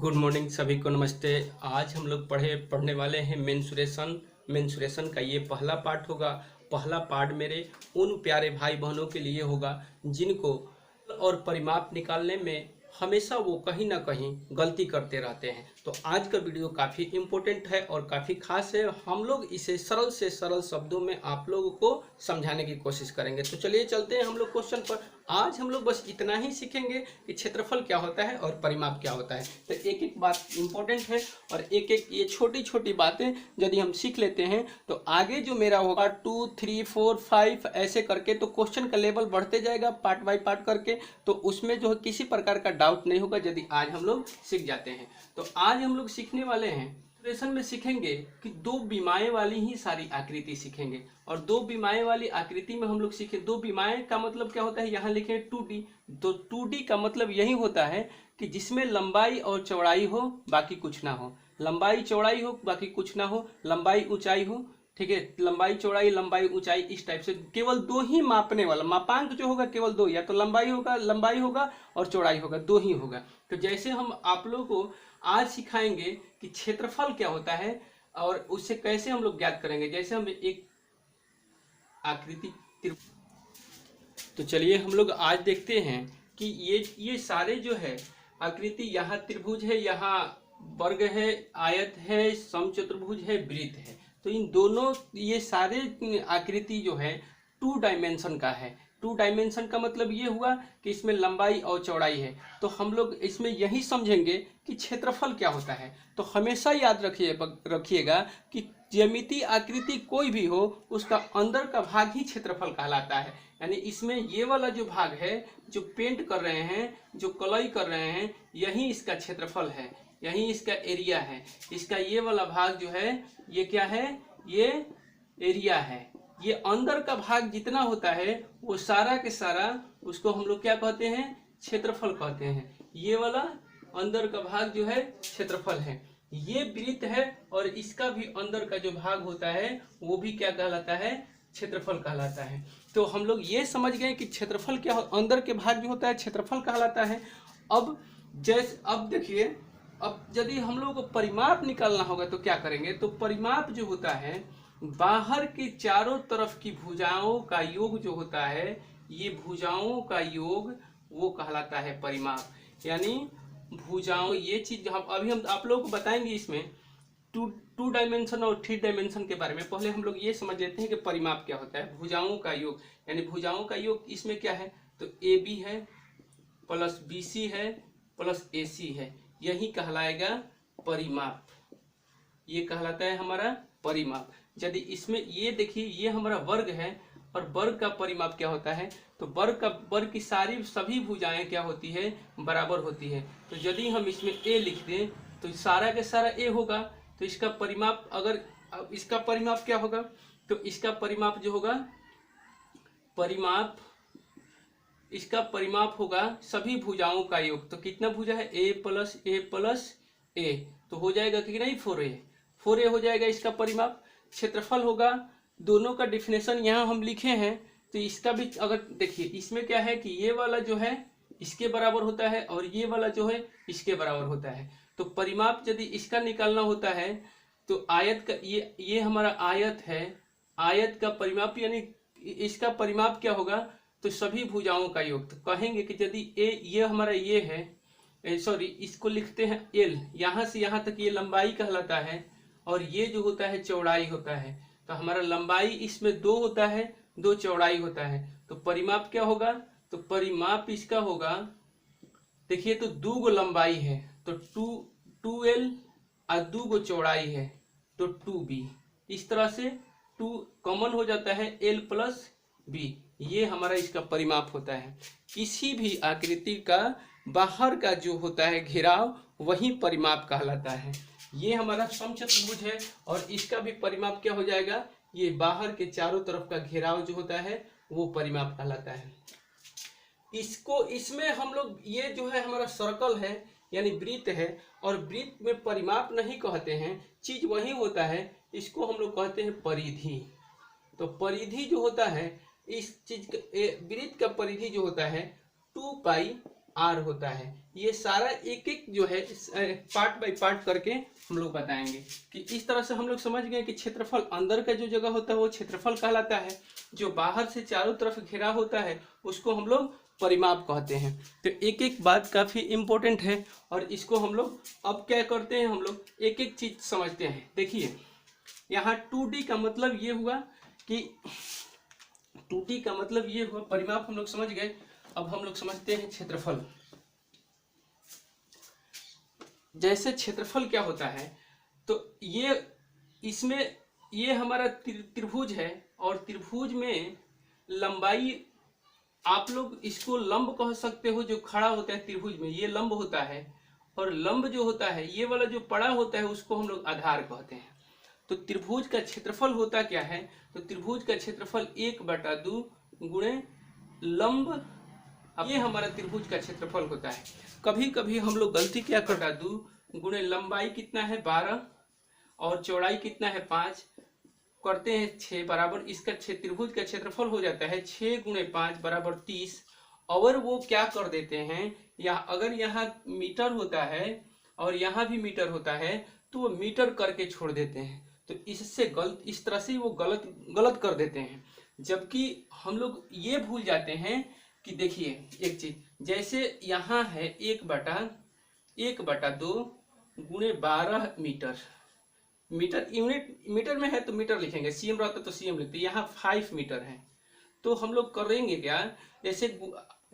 Good morning सभी को नमस्ते। आज हम लोग पढ़ने वाले हैं मेंसुरेशन का ये पहला पार्ट होगा। पहला पार्ट मेरे उन प्यारे भाई बहनों के लिए होगा जिनको और परिमाप निकालने में हमेशा वो कहीं ना कहीं गलती करते रहते हैं। तो आज का वीडियो काफ़ी इम्पोर्टेंट है और काफ़ी खास है। हम लोग इसे सरल से सरल शब्दों में आप लोगों को समझाने की कोशिश करेंगे। तो चलिए चलते हैं हम लोग क्वेश्चन पर। आज हम लोग बस इतना ही सीखेंगे कि क्षेत्रफल क्या होता है और परिमाप क्या होता है। तो एक एक बात इम्पोर्टेंट है और एक एक ये छोटी छोटी बातें यदि हम सीख लेते हैं तो आगे जो मेरा होगा 2, 3, 4, 5 ऐसे करके तो क्वेश्चन का लेवल बढ़ते जाएगा पार्ट बाय पार्ट करके। तो उसमें जो है किसी प्रकार का डाउट नहीं होगा यदि आज हम लोग सीख जाते हैं। तो आज हम लोग सीखने वाले हैं ऑपरेशन में सीखेंगे कि दो विमाएं वाली ही सारी आकृति सीखेंगे। और दो विमाएं वाली आकृति में हम लोग सीखे दो विमाएं का मतलब क्या होता है, यहाँ लिखे 2D। तो 2D का मतलब यही होता है कि जिसमें लंबाई और चौड़ाई हो बाकी कुछ ना हो, लंबाई चौड़ाई हो बाकी कुछ ना हो, लंबाई ऊंचाई हो, ठीक है, लंबाई चौड़ाई लंबाई ऊंचाई इस टाइप से केवल दो ही मापने वाला मापांक जो होगा केवल दो, या तो लंबाई होगा और चौड़ाई होगा, दो ही होगा। तो जैसे हम आप लोगों को आज सिखाएंगे कि क्षेत्रफल क्या होता है और उससे कैसे हम लोग ज्ञात करेंगे। जैसे हम एक आकृति तो चलिए हम लोग आज देखते हैं कि ये सारे जो है आकृति, यहाँ त्रिभुज है, यहाँ वर्ग है, आयत है, समचतुर्भुज है, वृत्त है। तो इन दोनों ये सारे आकृति जो है 2 डायमेंशन का है। 2 डायमेंशन का मतलब ये हुआ कि इसमें लंबाई और चौड़ाई है। तो हम लोग इसमें यही समझेंगे कि क्षेत्रफल क्या होता है। तो हमेशा याद रखिएगा कि ज्यामितीय आकृति कोई भी हो उसका अंदर का भाग ही क्षेत्रफल कहलाता है। यानी इसमें ये वाला जो भाग है जो पेंट कर रहे हैं, जो कलई कर रहे हैं, यही इसका क्षेत्रफल है, यही इसका एरिया है। इसका ये वाला भाग जो है ये क्या है, ये एरिया है। ये अंदर का भाग जितना होता है वो सारा के सारा उसको हम लोग क्या कहते हैं, क्षेत्रफल कहते हैं। ये वाला अंदर का भाग जो है क्षेत्रफल है। ये वृत्त है और इसका भी अंदर का जो भाग होता है वो भी क्या कहलाता है, क्षेत्रफल कहलाता है। तो हम लोग ये समझ गए कि क्षेत्रफल क्या, अंदर के भाग जो होता है क्षेत्रफल कहलाता है। अब देखिए, अब यदि हम लोग को परिमाप निकालना होगा तो क्या करेंगे। तो परिमाप जो होता है बाहर के चारों तरफ की भुजाओं का योग जो होता है, ये भुजाओं का योग वो कहलाता है परिमाप। यानी भुजाओं, ये चीज हम आप लोगों को बताएंगे इसमें 2 डायमेंशन और 3 डायमेंशन के बारे में। पहले हम लोग ये समझ लेते हैं कि परिमाप क्या होता है। भुजाओं का योग, यानी भुजाओं का योग इसमें क्या है, तो AB है प्लस BC है प्लस AC है, यही कहलाएगा परिमाप। ये कहलाता है हमारा परिमाप। यदि इसमें ये देखिए ये हमारा वर्ग है और वर्ग का परिमाप क्या होता है, तो वर्ग की सारी सभी भुजाएं क्या होती है, बराबर होती है। तो यदि हम इसमें A लिख दें तो सारा के सारा A होगा। तो इसका परिमाप, अगर इसका परिमाप क्या होगा, तो इसका परिमाप जो होगा, इसका परिमाप होगा सभी भुजाओं का योग। तो कितना भुजा है, A plus A plus A, तो हो जाएगा कि नहीं 4A हो जाएगा इसका परिमाप। क्षेत्रफल होगा, दोनों का डिफिनेशन यहाँ हम लिखे हैं। तो इसका भी अगर देखिए इसमें क्या है कि ये वाला जो है इसके बराबर होता है और ये वाला जो है इसके बराबर होता है। तो परिमाप यदि इसका निकालना होता है तो आयत का, ये हमारा आयत है, आयत का परिमाप यानी इसका परिमाप क्या होगा, तो सभी भुजाओं का योग। तो कहेंगे कि यदि ये हमारा ये है, सॉरी इसको लिखते हैं L, यहाँ से यहाँ तक ये लंबाई कहलाता है और ये जो होता है चौड़ाई होता है। तो हमारा लंबाई इसमें 2 होता है, 2 चौड़ाई होता है। तो परिमाप क्या होगा, तो परिमाप इसका होगा, देखिए तो 2 गो लंबाई है तो 2L और 2 गो चौड़ाई है तो 2B। इस तरह से 2 कॉमन हो जाता है, L प्लस B, ये हमारा इसका परिमाप होता है। किसी भी आकृति का बाहर का जो होता है घेराव वही परिमाप कहलाता है। ये हमारा समचतुर्भुज है और इसका भी परिमाप क्या हो जाएगा, ये बाहर के चारों तरफ का घेराव जो होता है वो परिमाप कहलाता है। इसमें हम लोग ये जो है हमारा सर्कल है यानी वृत्त है, और वृत्त में परिमाप नहीं कहते हैं, चीज वही होता है, इसको हम लोग कहते हैं परिधि। तो परिधि जो होता है इस चीज वृत्त का परिधि जो होता है 2 पाई आर होता है। ये सारा एक एक जो है पार्ट बाय पार्ट करके हम लोग बताएंगे कि इस तरह से हम लोग समझ गए कि क्षेत्रफल अंदर का जो जगह होता है वो क्षेत्रफल कहलाता है, जो बाहर से चारों तरफ घिरा होता है उसको हम लोग परिमाप कहते हैं। तो एक एक बात काफ़ी इम्पोर्टेंट है और इसको हम लोग अब क्या करते हैं, हम लोग एक एक चीज समझते हैं। देखिए यहाँ 2D का मतलब ये हुआ कि 2D का मतलब ये हुआ परिमाप हम लोग समझ गए। अब हम लोग समझते हैं क्षेत्रफल। जैसे क्षेत्रफल क्या होता है, तो ये इसमें ये हमारा त्रिभुज है और त्रिभुज में लंबाई आप लोग इसको लंब कह सकते हो, जो खड़ा होता है त्रिभुज में ये लंब होता है, और लंब जो होता है ये वाला जो पड़ा होता है उसको हम लोग आधार कहते हैं। तो त्रिभुज का क्षेत्रफल होता क्या है, तो त्रिभुज का क्षेत्रफल 1/2 गुणे लंब, अब ये हमारा त्रिभुज का क्षेत्रफल होता है। कभी कभी हम लोग गलती क्या करता 2 गुणे लंबाई कितना है 12 और चौड़ाई कितना है 5 करते हैं 6 बराबर, इसका त्रिभुज का क्षेत्रफल हो जाता है 6 गुणे 5 बराबर 30। और वो क्या कर देते हैं, या अगर यहाँ मीटर होता है और यहाँ भी मीटर होता है तो वो मीटर करके छोड़ देते हैं, तो इससे गलत, इस तरह से वो गलत कर देते हैं। जबकि हम लोग ये भूल जाते हैं कि देखिए एक चीज, जैसे यहाँ है 1/2 गुणे 12 मीटर, मीटर यूनिट मीटर में है तो मीटर लिखेंगे, सीएम रहता तो सीएम लिखते, यहाँ 5 मीटर है। तो हम लोग करेंगे क्या, जैसे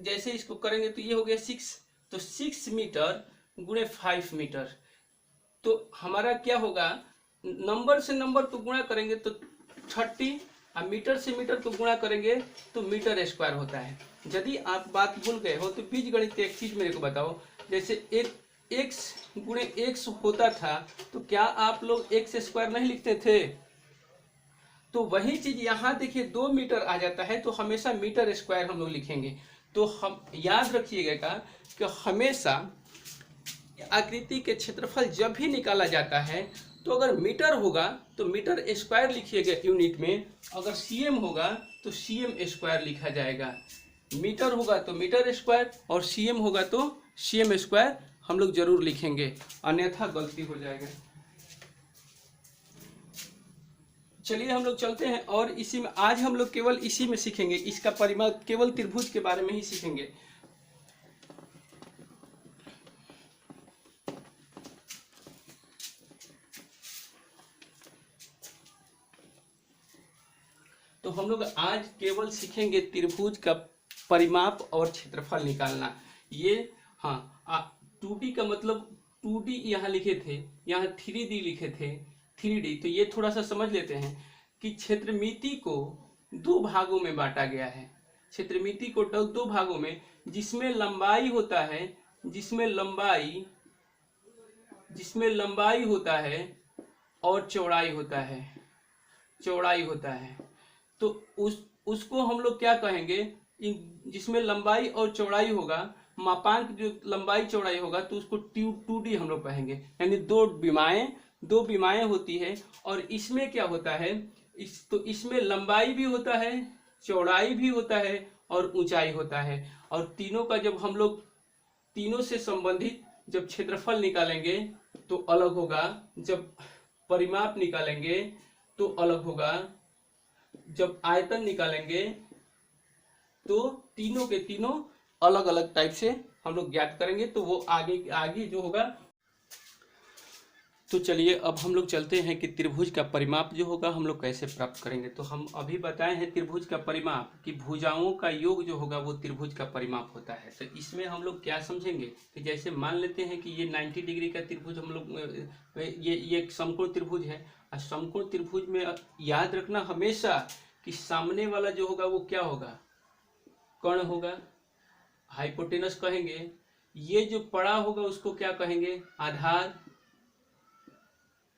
जैसे इसको करेंगे तो ये हो गया 6, तो 6 मीटर गुणे 5 मीटर, तो हमारा क्या होगा, नंबर से नंबर को गुणा करेंगे तो 30 और मीटर से मीटर को गुणा करेंगे तो मीटर स्क्वायर होता है। यदि आप बात भूल गए हो तो बीजगणित एक चीज मेरे को बताओ, जैसे एक x गुणे x होता था तो क्या आप लोग x स्क्वायर नहीं लिखते थे, तो वही चीज यहाँ देखिए 2 मीटर आ जाता है तो हमेशा मीटर स्क्वायर हम लोग लिखेंगे। तो हम याद रखिएगा कि हमेशा आकृति के क्षेत्रफल जब भी निकाला जाता है तो अगर मीटर होगा तो मीटर स्क्वायर लिखिएगा यूनिट में, अगर सीएम होगा तो सीएम स्क्वायर लिखा जाएगा, मीटर होगा तो मीटर स्क्वायर और सीएम होगा तो सीएम स्क्वायर हम लोग जरूर लिखेंगे, अन्यथा गलती हो जाएगा। चलिए हम लोग चलते हैं और इसी में आज हम लोग केवल इसी में सीखेंगे, इसका परिमाप केवल त्रिभुज के बारे में ही सीखेंगे। तो हम लोग आज केवल सीखेंगे त्रिभुज का परिमाप और क्षेत्रफल निकालना। ये हाँ 2D का मतलब 2D यहाँ लिखे थे, यहाँ 3D लिखे थे 3D, तो ये थोड़ा सा समझ लेते हैं कि क्षेत्रमिति को 2 भागों में बांटा गया है। क्षेत्रमिति को 2 भागों में, जिसमें लंबाई होता है, जिसमें लंबाई होता है और चौड़ाई होता है, तो उसको हम लोग क्या कहेंगे, जिसमें लंबाई और चौड़ाई होगा, मापांक जो लंबाई चौड़ाई होगा तो उसको 2D हम लोग कहेंगे, यानी दो विमाएं होती है। और इसमें क्या होता है, तो इसमें लंबाई भी होता है, चौड़ाई भी होता है और ऊंचाई होता है, और तीनों का जब हम लोग तीनों से संबंधित जब क्षेत्रफल निकालेंगे तो अलग होगा, जब परिमाप निकालेंगे तो अलग होगा, जब आयतन निकालेंगे तो तीनों के तीनों अलग अलग टाइप से हम लोग ज्ञात करेंगे, तो वो आगे जो होगा। तो चलिए अब हम लोग चलते हैं कि त्रिभुज का परिमाप जो होगा हम लोग कैसे प्राप्त करेंगे। तो हम अभी बताए हैं त्रिभुज का परिमाप कि भुजाओं का योग जो होगा वो त्रिभुज का परिमाप होता है। तो इसमें हम लोग क्या समझेंगे कि जैसे मान लेते हैं कि ये 90 डिग्री का त्रिभुज हम लोग ये समकोण त्रिभुज है, और समकोण त्रिभुज में याद रखना हमेशा कि सामने वाला जो होगा वो क्या होगा, कर्ण होगा, हाइपोटेनस कहेंगे, ये जो पड़ा होगा उसको क्या कहेंगे,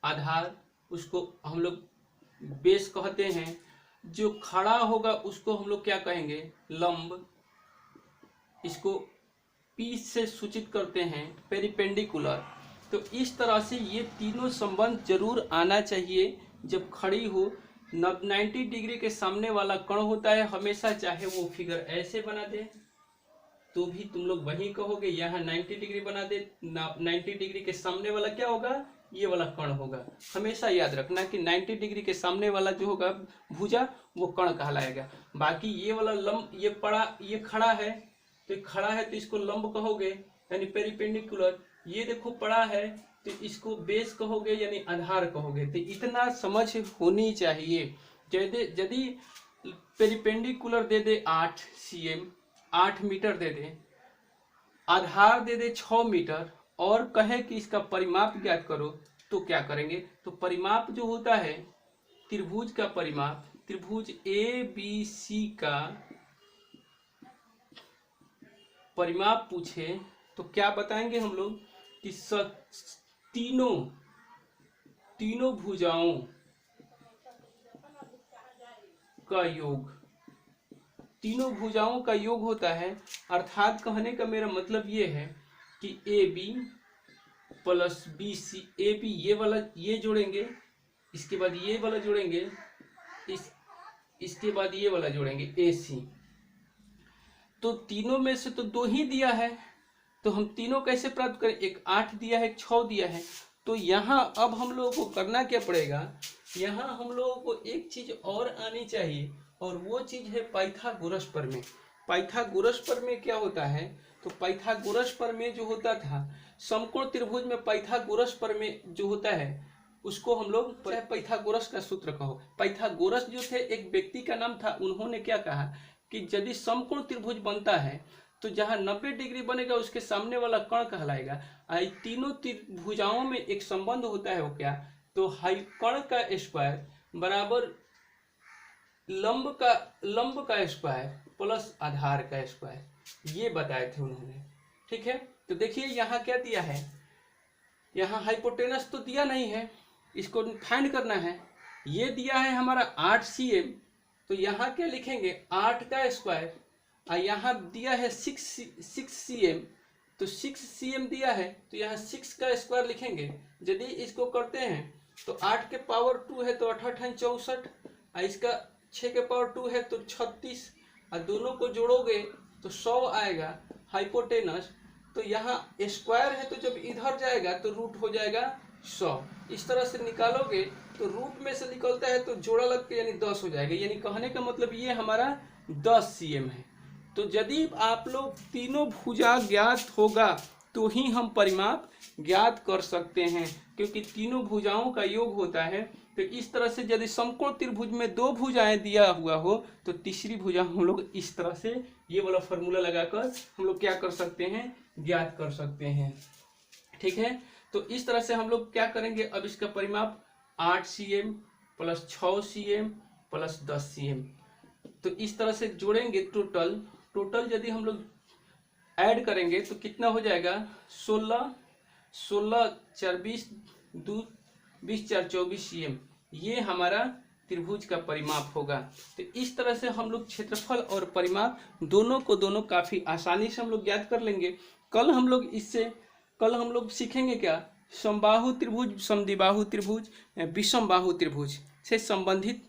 आधार, उसको हम लोग बेस कहते हैं, जो खड़ा होगा उसको हम लोग क्या कहेंगे, लंब, इसको P से सूचित करते हैं पेरिपेंडिकुलर। तो इस तरह से ये तीनों संबंध जरूर आना चाहिए जब खड़ी हो। 90 डिग्री के सामने वाला कर्ण होता है हमेशा, चाहे वो फिगर ऐसे बना दे तो भी तुम लोग वही कहोगे। यहाँ 90 डिग्री बना दे, 90 डिग्री के सामने वाला क्या होगा, ये वाला कण होगा। हमेशा याद रखना कि 90 डिग्री के सामने वाला जो होगा भुजा, वो कण कहलाएगा। बाकी ये वाला लंब, ये खड़ा है, तो खड़ा है तो इसको लंब कहोगे यानी पेरिपेंडिकुलर। ये देखो पड़ा है तो इसको बेस कहोगे यानी आधार कहोगे। तो इतना समझ होनी चाहिए। यदि पेरिपेंडिकुलर दे दे 8 cm, 8 मीटर दे दे, आधार दे दे 6 मीटर और कहे कि इसका परिमाप ज्ञात करो, तो क्या करेंगे? तो परिमाप जो होता है त्रिभुज का परिमाप, त्रिभुज ABC का परिमाप पूछे तो क्या बताएंगे हम लोग कि तीनों भुजाओं का योग, तीनों भुजाओं का योग होता है। अर्थात कहने का मेरा मतलब ये है कि AB प्लस BC, AB ये वाला ये जोड़ेंगे, इसके बाद ये वाला जोड़ेंगे, इसके बाद ये वाला जोड़ेंगे AC। तो तीनों में से तो 2 ही दिया है, तो हम तीनों कैसे प्राप्त करें? एक 8 दिया है, एक 6 दिया है। तो यहाँ अब हम लोगों को करना क्या पड़ेगा? यहाँ हम लोगों को एक चीज और आनी चाहिए, और वो चीज है पाइथागोरस प्रमेय। पाइथागोरस प्रमेय क्या होता है? तो पाइथागोरस प्रमेय जो होता था समकोण त्रिभुज में, पाइथागोरस प्रमेय जो होता है उसको हम लोग पाइथागोरस का सूत्र कहो। पाइथागोरस जो थे एक व्यक्ति का नाम था। उन्होंने क्या कहा कि यदि समकोण त्रिभुज बनता है तो जहां 90 डिग्री बनेगा उसके सामने वाला कण कहलाएगा। तीनों त्रिभुजाओं में एक संबंध होता है, वो क्या? तो कण का स्क्वायर बराबर लंब का स्क्वायर प्लस आधार का स्क्वायर, ये बताए थे उन्होंने। ठीक है, तो देखिए यहाँ क्या दिया है, यहाँ हाइपोटेनस तो दिया नहीं है, इसको फाइंड करना है। ये दिया है हमारा 8 cm, तो यहाँ क्या लिखेंगे? 8 का स्क्वायर। और यहाँ दिया है 6 cm, तो 6 cm दिया है तो यहाँ 6 का स्क्वायर लिखेंगे। यदि इसको करते हैं तो 8 के पावर 2 है तो 8 8 64, और इसका 6 के पावर 2 है तो 36, और दोनों को जोड़ोगे तो 100 आएगा हाइपोटेनस। तो यहाँ स्क्वायर है तो जब इधर जाएगा तो रूट हो जाएगा 100। इस तरह से निकालोगे तो रूट में से निकलता है तो जोड़ा लग के यानी 10 हो जाएगा। यानी कहने का मतलब ये हमारा 10 cm है। तो यदि आप लोग तीनों भुजा ज्ञात होगा तो ही हम परिमाप ज्ञात कर सकते हैं, क्योंकि तीनों भुजाओं का योग होता है। तो इस तरह से यदि समकोण त्रिभुज में 2 भुजाएं दिया हुआ हो तो तीसरी भुजा हम लोग इस तरह से ये वाला फॉर्मूला लगाकर हम लोग क्या कर सकते हैं? ज्ञात कर सकते हैं। ठीक है, तो इस तरह से हम लोग क्या करेंगे? अब इसका परिमाप 8 cm plus 6 cm plus 10 cm, तो इस तरह से जोड़ेंगे। टोटल यदि हम लोग ऐड करेंगे तो कितना हो जाएगा? 16 4 20 2 20 4 24 cm, ये हमारा त्रिभुज का परिमाप होगा। तो इस तरह से हम लोग क्षेत्रफल और परिमाप दोनों को काफी आसानी से हम लोग ज्ञात कर लेंगे। कल हम लोग सीखेंगे क्या? समबाहु त्रिभुज, समद्विबाहु त्रिभुज, विषम बाहु त्रिभुज से संबंधित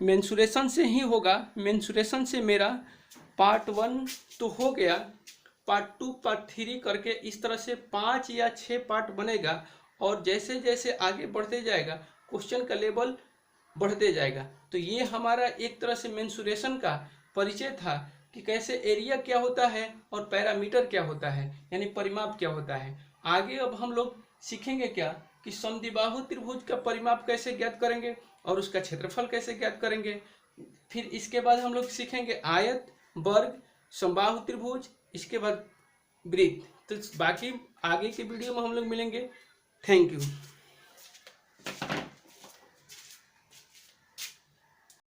मेंसुरेशन से ही होगा। मेंसुरेशन से मेरा पार्ट 1 तो हो गया, पार्ट 2 पार्ट 3 करके इस तरह से 5 या 6 पार्ट बनेगा। और जैसे जैसे आगे बढ़ते जाएगा क्वेश्चन का लेवल बढ़ते जाएगा। तो ये हमारा एक तरह से मेंसुरेशन का परिचय था कि कैसे एरिया क्या होता है और पैरामीटर क्या होता है, यानी परिमाप क्या होता है। आगे अब हम लोग सीखेंगे क्या कि समद्विबाहु त्रिभुज का परिमाप कैसे ज्ञात करेंगे और उसका क्षेत्रफल कैसे ज्ञात करेंगे। फिर इसके बाद हम लोग सीखेंगे आयत, वर्ग, समबाहु त्रिभुज, इसके बाद वृत्त। तो बाकी आगे के वीडियो में हम लोग मिलेंगे। Thank you.